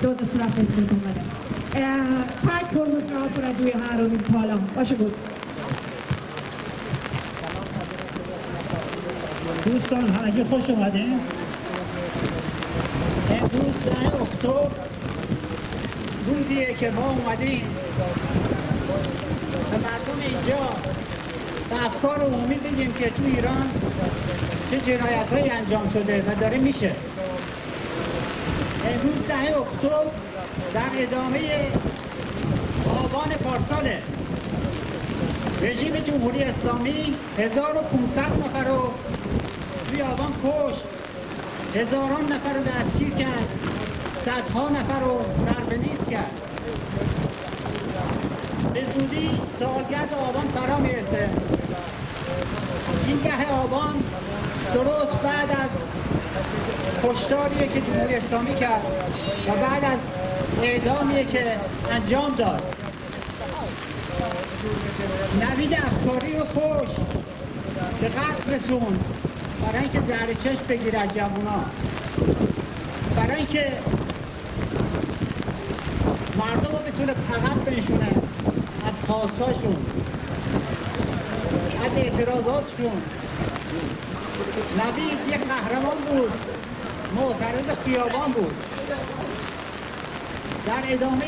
dödsstraffet förkommande. Tack Hörmuz för att du är här och vill tala. Varsågod. دوستان همگی خوش اومدین. امروز 10 اکتبر روزیه که ما اومدیم به مردم اینجا به افکار عمومی بگیم که تو ایران چه جنایت‌هایی انجام شده و داره میشه. امروز 10 اکتبر در ادامه آبان پارساله رژیم جمهوری اسلامی 1500 نفر رو توی آبان کشت، هزاران نفر رو دستگیر کرد، صدها نفر رو سربنیست کرد. به زودی سالگرد آبان فرا میرسه. این 10 آبان درست بعد از کشتاریه که جمهوری اسلامی کرد و بعد از اعدامیه که انجام داد. نوید افکاری رو کشت، به قتل رسوند، برای اینکه زهر چشم بگیره از جوونا، برای اینکه مردم رو بتونه عقب بنشونه از خواستاشون، از اعتراضاتشون. نوید یک قهرمان بود، معترض خیابان بود. در ادامه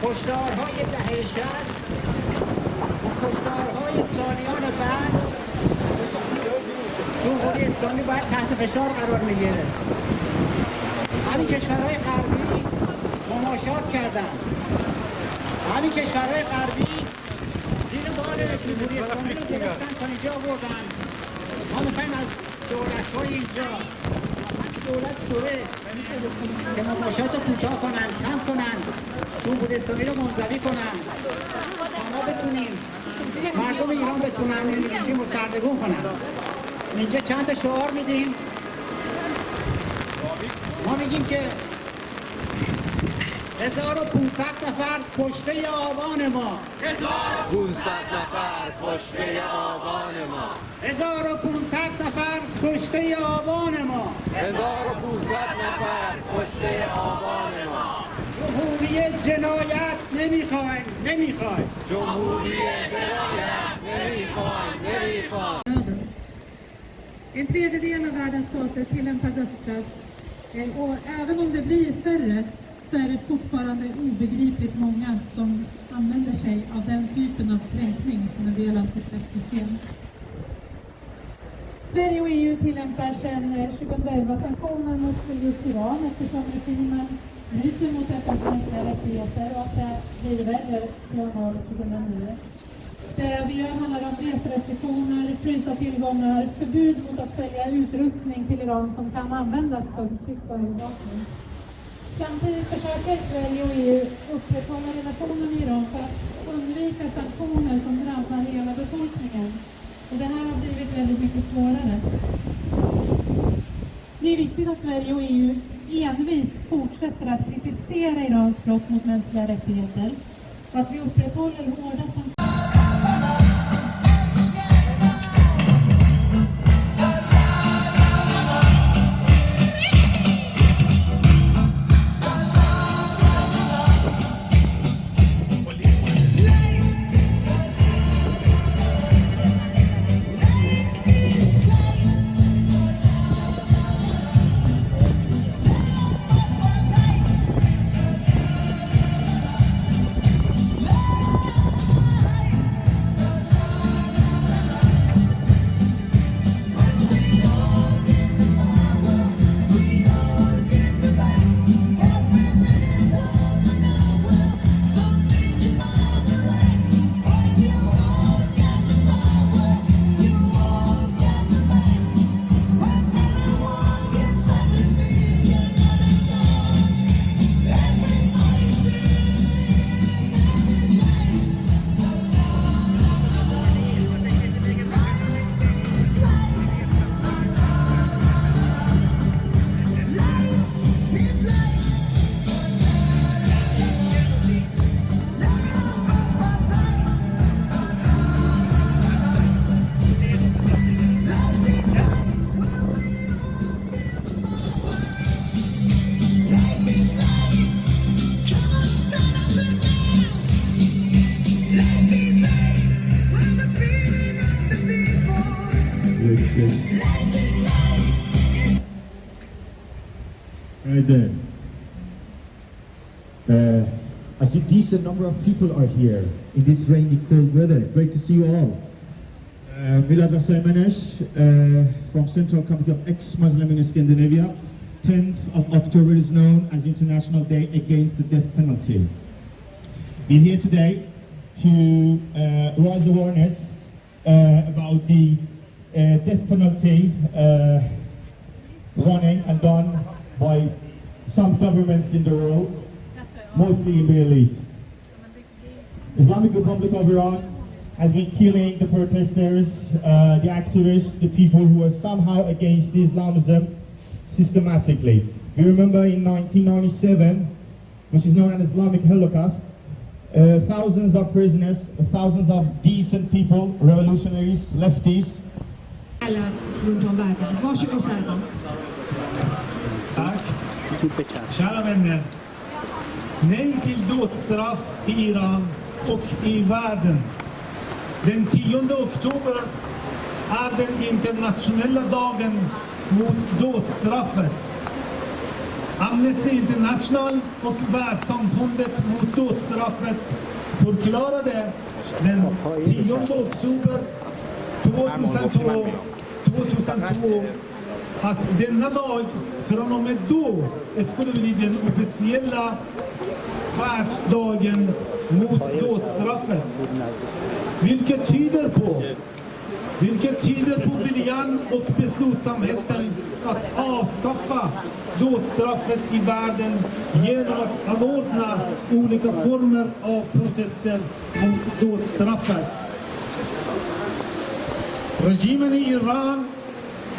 کشتارهای دهه 60 و کشتارهای سالیان بعد جمهوری اسلامی باید تحت فشار قرار میگیره. همین کشورهای غربی مماشات کردن، همین کشورهای غربی زیر بال جمهوری اسلامی رو گرفتن تا اینجا آوردن. ما میخوایم از دولت‌های اینجا، همین دولت سوره که مماشات کوتاه کنن، کم کنن، جمهوری اسلامی رو منزوی کنن تا ما بتونیم مردم ایران بتونن این رژیم رو سردرگم کنن. اینجا چند تا شعار میدیم. ما میگیم که 1500 نفر کشته آبان ما، 1500 نفر کشته آبان ما، 1500 نفر کشته آبان ما، 1500 نفر کشته آبان ما. جمهوری جنایت نمیخوایم، جمهوری جنایت نمیخوایم. En tredjedel av världens stater tillämpar dödsstraff och även om det blir färre så är det fortfarande obegripligt många som använder sig av den typen av kränkning som en del av sitt rättssystem. Sverige och EU tillämpar sedan 2011 sanktioner mot just Iran eftersom regimen bryter mot FN:s mänskliga rättigheter och att det blir värre från år 2009. Det vi gör handlar om reserestriktioner, frysta tillgångar, förbud mot att sälja utrustning till Iran som kan användas för krigsövervakning. Samtidigt försöker Sverige och EU upprätthålla relationen med Iran för att undvika sanktioner som drabbar hela befolkningen. Och det här har blivit väldigt mycket svårare. Det är viktigt att Sverige och EU envist fortsätter att kritisera Irans brott mot mänskliga rättigheter och att vi upprätthåller hårda sanktioner. And I see decent number of people are here in this rainy, cold weather. Great to see you all. Milad Rasaymanesh from Central Committee of Ex-Muslim in Scandinavia. 10th of October is known as International Day Against the Death Penalty. We're here today to raise awareness about the death penalty running and done by some governments in the world, mostly in the Middle East. Islamic Republic of Iran has been killing the protesters, the activists, the people who are somehow against Islamism systematically. We remember in 1997, which is known as Islamic Holocaust, thousands of prisoners, thousands of decent people, revolutionaries, lefties. Alla runt om världen. Varsågod Serban. Tack. Kära vänner. Nej till dödsstraff i Iran och i världen. Den 10 oktober är den internationella dagen mot dödsstraffet. Amnesty International och världssamfundet mot dödsstraffet förklarade den 10 oktober 2002 att denna dag från och med då skulle bli den officiella världsdagen mot dödsstraffet. Vilket tyder på viljan och beslutsamheten att avskaffa dödsstraffet i världen genom att anordna olika former av protester mot dödsstraffet. Regimen i Iran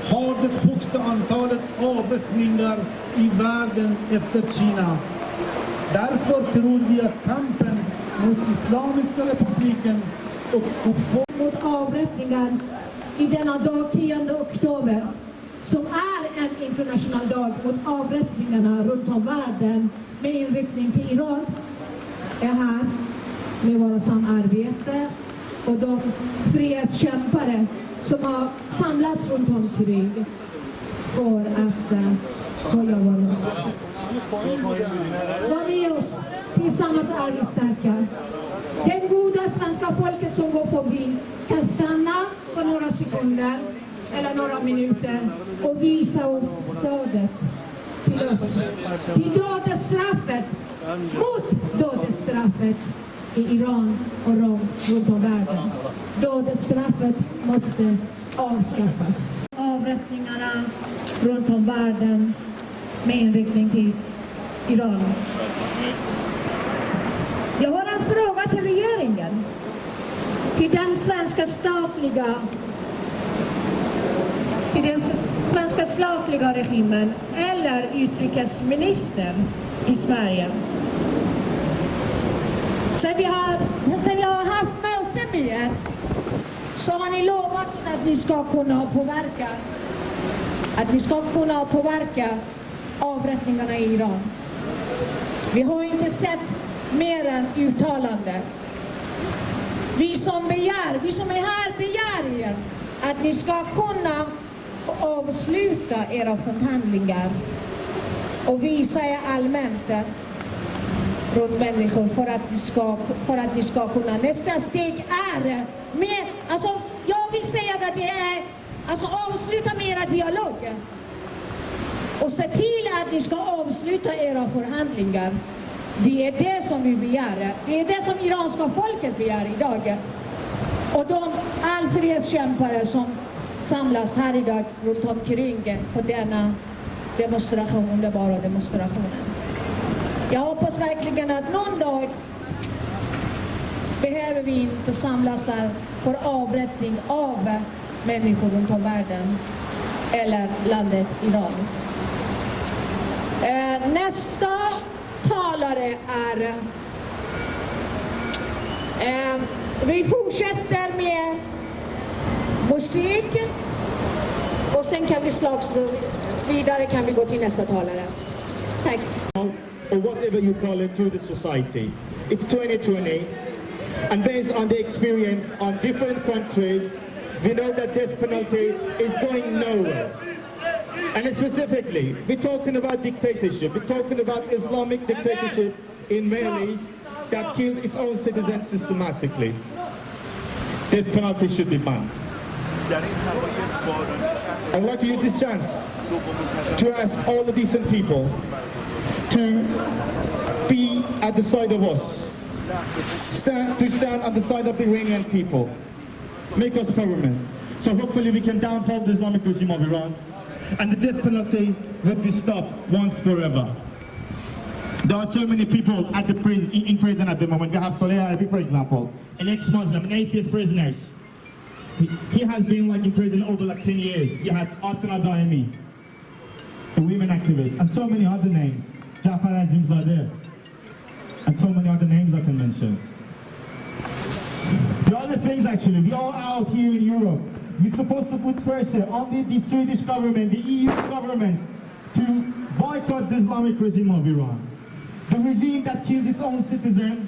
har det högsta antalet avrättningar i världen efter Kina. Därför tror vi att kampen mot Islamiska republiken och Mot avrättningar i denna dag 10 oktober, som är en internationell dag mot avrättningarna runt om världen med inriktning till Iran, är här med våra samarbete och de frihetskämpare som har samlats runt omkring för att höja vår röst. Var med oss, tillsammans är vi starka. Den goda svenska folket som går förbi kan stanna för några sekunder eller några minuter och visa upp stödet till oss. Till dödsstraffet, mot dödsstraffet i Iran och runt om världen. Dödsstraffet måste avskaffas. Avrättningarna runt om världen med inriktning till Iran. Jag har en fråga till regeringen, till den svenska statliga regimen eller utrikesministern i Sverige. Sen vi har haft möte med er så har ni lovat att ni ska kunna påverka avrättningarna i Iran. Vi har inte sett mer än uttalande. Vi som är här begär er att ni ska kunna avsluta era förhandlingar och visa er allmänt runt människor för att vi ska kunna. Nästa steg är med, alltså jag vill säga att det är avsluta med era dialoger och se till att ni ska avsluta era förhandlingar. Det är det som vi begär. Det är det som iranska folket begär idag. Och de allfrihetskämpare som samlas här idag runt omkring på denna demonstration, underbara demonstrationen. Jag hoppas verkligen att någon dag behöver vi inte samlas här för avrättning av människor runt om världen eller landet Iran. Nästa talare är vi fortsätter med musik och sen kan vi vidare kan vi gå till nästa talare. Tack. Or whatever you call it, to the society. It's 2020, and based on the experience on different countries, we know that death penalty is going nowhere. And specifically, we're talking about dictatorship. We're talking about Islamic dictatorship in Middle East that kills its own citizens systematically. Death penalty should be banned. I would like to use this chance to ask all the decent people to be at the side of us, stand on the side of the Iranian people, make us permanent. So hopefully we can downfall the Islamic regime of Iran, and the death penalty will be stopped once forever. There are so many people at the in prison at the moment. We have Soleh Arabi, for example, an ex-Muslim, an atheist prisoner. He has been in prison over 10 years. He had Atana Daimi, a women activist, and so many other names. Jafar Azimzadeh, and so many other names I can mention. The other things actually, we are out here in Europe. We're supposed to put pressure on the Swedish government, the EU government, to boycott the Islamic regime of Iran. The regime that kills its own citizens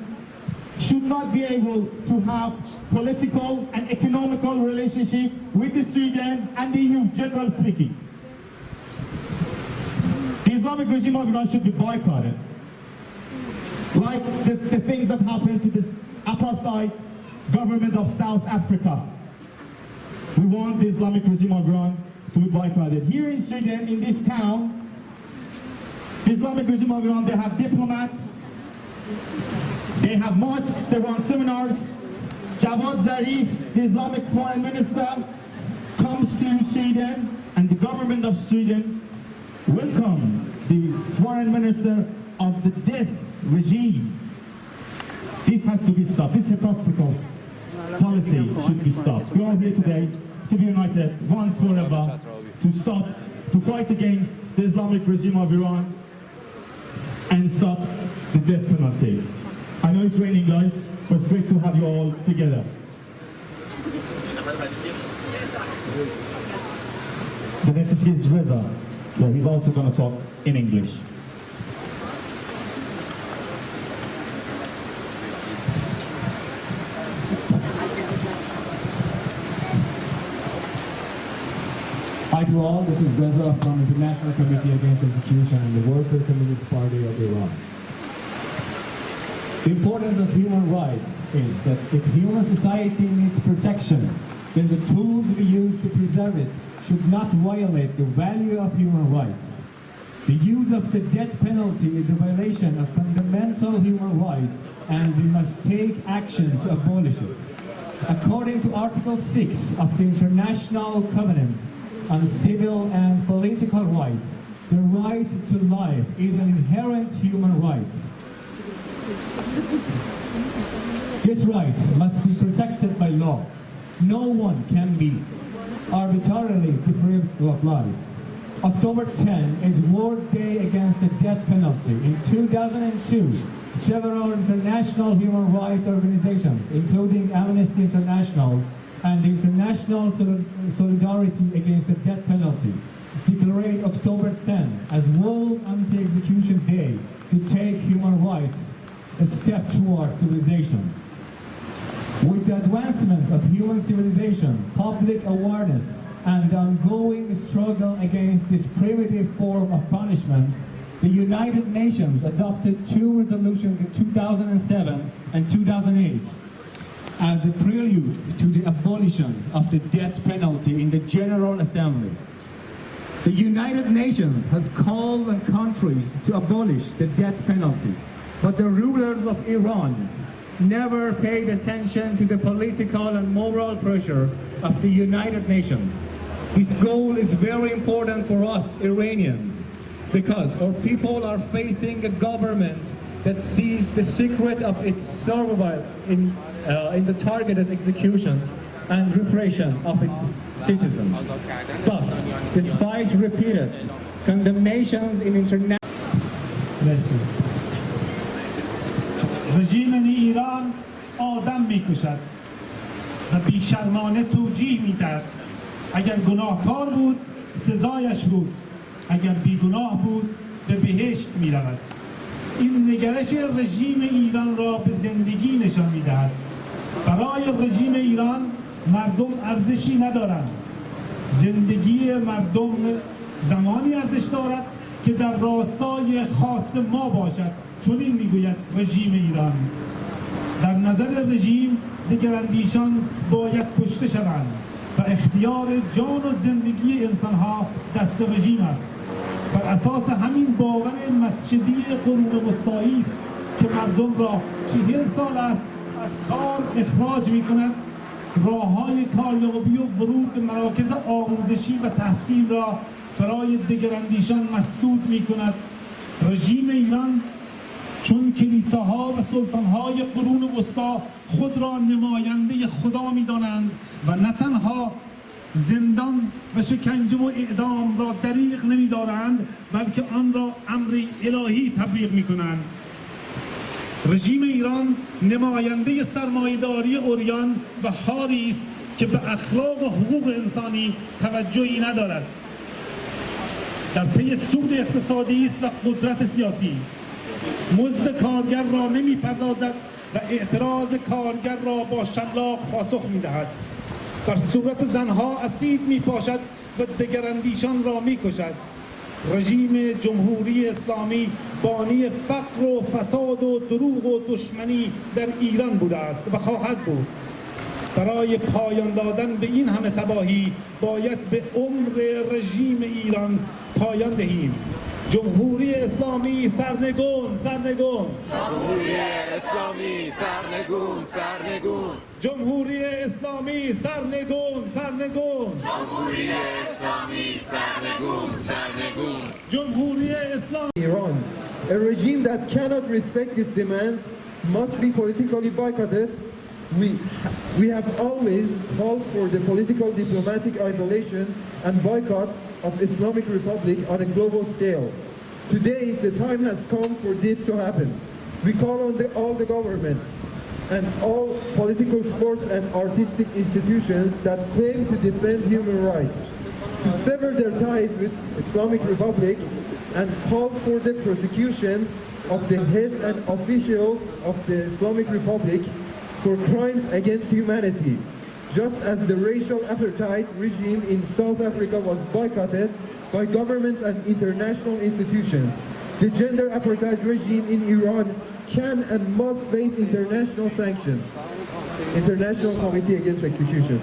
should not be able to have political and economical relationship with the Sweden and the EU, generally speaking. The Islamic regime of Iran should be boycotted. Like the things that happened to this apartheid government of South Africa. We want the Islamic regime of Iran to be boycotted. Here in Sweden, in this town, the Islamic regime of Iran, they have diplomats, they have mosques, they run seminars. Javad Zarif, the Islamic foreign minister, comes to Sweden, and the government of Sweden welcome the foreign minister of the death regime. This has to be stopped. This hypocritical policy should be stopped. We are here today to be united once forever, to stop, to fight against the Islamic regime of Iran and stop the death penalty. I know it's raining, guys, but it's great to have you all together. So next is Reza. Yeah, he's also going to talk in English. Hi to all, this is Reza from International Committee Against Execution and the Worker Communist Party of Iran. The importance of human rights is that if human society needs protection, then the tools we use to preserve it should not violate the value of human rights. The use of the death penalty is a violation of fundamental human rights, and we must take action to abolish it. According to Article 6 of the International Covenant on Civil and Political Rights, the right to life is an inherent human right. This right must be protected by law. No one can be arbitrarily deprived of life. October 10 is World Day Against the Death Penalty. In 2002, several international human rights organizations, including Amnesty International and the International Solidarity Against the Death Penalty, declared October 10 as World Anti-Execution Day to take human rights a step toward civilization. With the advancement of human civilization, public awareness, and the ongoing struggle against this primitive form of punishment, the United Nations adopted 2 resolutions in 2007 and 2008 as a prelude to the abolition of the death penalty in the General Assembly. The United Nations has called on countries to abolish the death penalty, but the rulers of Iran never paid attention to the political and moral pressure of the United Nations. This goal is very important for us Iranians because our people are facing a government that sees the secret of its survival in the targeted execution and repression of its citizens. Thus, despite repeated condemnations in international... رژیم ایران آدم میکشد و بیشرمانه توجیه میدهد. اگر گناهکار بود سزایش بود، اگر بیگناه بود به بهشت میرود. این نگرش رژیم ایران را به زندگی نشان میدهد. برای رژیم ایران مردم ارزشی ندارند. زندگی مردم زمانی ارزش دارد که در راستای خواست ما باشد. چون این میگوید رژیم ایران. در نظر رژیم دگراندیشان باید کشته شوند و اختیار جان و زندگی انسانها دست رژیم است. بر اساس همین باور مسجدی قرون وسطایی است که مردم را 40 سال است از کار اخراج می کند، راه‌های کاریابی و ورود به مراکز آموزشی و تحصیل را برای دگراندیشان مسدود می کند. رژیم ایران چون کلیساها و سلطانهای قرون وسطا خود را نماینده خدا می دانند و نه تنها زندان و شکنجه و اعدام را دریغ نمی دارند بلکه آن را امر الهی تبلیغ می کنند. رژیم ایران نماینده سرمایه‌داری عریان و حاری است که به اخلاق و حقوق انسانی توجهی ندارد. در پی سود اقتصادی است و قدرت سیاسی. مزد کارگر را نمی‌پردازد و اعتراض کارگر را با شلاق پاسخ می‌دهد. در صورت زنها اسید می‌پاشد و دگراندیشان را می‌کشد. رژیم جمهوری اسلامی بانی فقر و فساد و دروغ و دشمنی در ایران بوده است و خواهد بود. برای پایان دادن به این همه تباهی باید به عمر رژیم ایران پایان دهیم. جمهوری اسلامی سرنگون، سرنگون. جمهوری اسلامی سرنگون، سرنگون. جمهوری اسلامی سرنگون، سرنگون. جمهوری اسلامی سرنگون، سرنگون. جمهوری اسلامی. Iran, a regime that cannot respect its demands, must be politically boycotted. We have always called for the political diplomatic isolation and boycott of Islamic Republic on a global scale. Today, the time has come for this to happen. We call on all the governments and all political, sports and artistic institutions that claim to defend human rights to sever their ties with Islamic Republic and call for the prosecution of the heads and officials of the Islamic Republic for crimes against humanity, just as the racial apartheid regime in South Africa was boycotted by governments and international institutions. The gender apartheid regime in Iran can and must face international sanctions. International Committee Against Execution.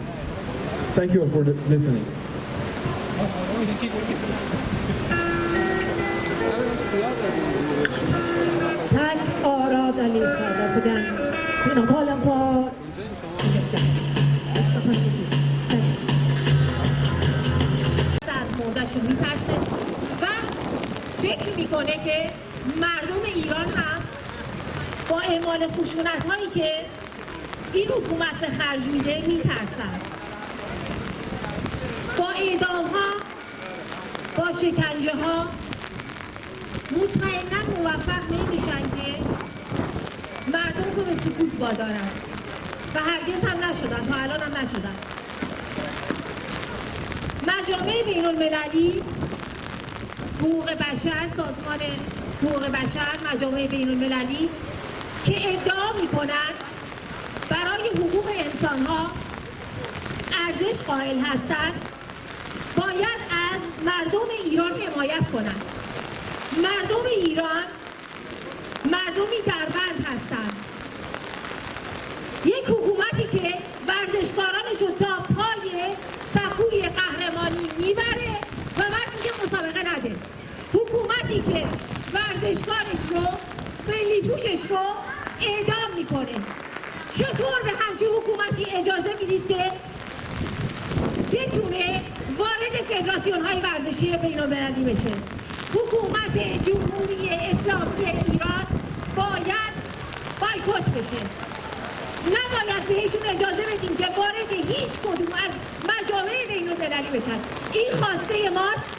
Thank you all for listening. Tack Arad Alisa för den talen på engelska. از مردشون میترسه و فکر میکنه که مردم ایران هم با اعمال خشونت هایی که این حکومت به خرج میده میترسن. با اعدام ها، با شکنجه ها مطمئنا موفق نمیشن که مردم رو به سکوت وادارن و هرگز هم نشدن، تا الان هم نشدن. مجامع بین المللی، حقوق بشر، سازمان حقوق بشر، مجامع بین المللی که ادعا میکنن برای حقوق انسان ها ارزش قائل هستند، باید از مردم ایران حمایت کنند. مردم ایران مردمی دربند هستند. یک حکومتی که ورزشکارانش رو تا پای سکوی قهرمانی میبره و بعد میگه مسابقه نده. حکومتی که ورزشکارش رو، ملی پوشش رو اعدام میکنه. چطور به همچین حکومتی اجازه میدید که بتونه وارد فدراسیون های ورزشی بین المللی بشه؟ حکومت جمهوری اسلامی ایران باید بایکوت بشه. نباید بهشون اجازه بدیم که وارد هیچ کدوم از مجامع بین المللی بشن. این خواسته ماست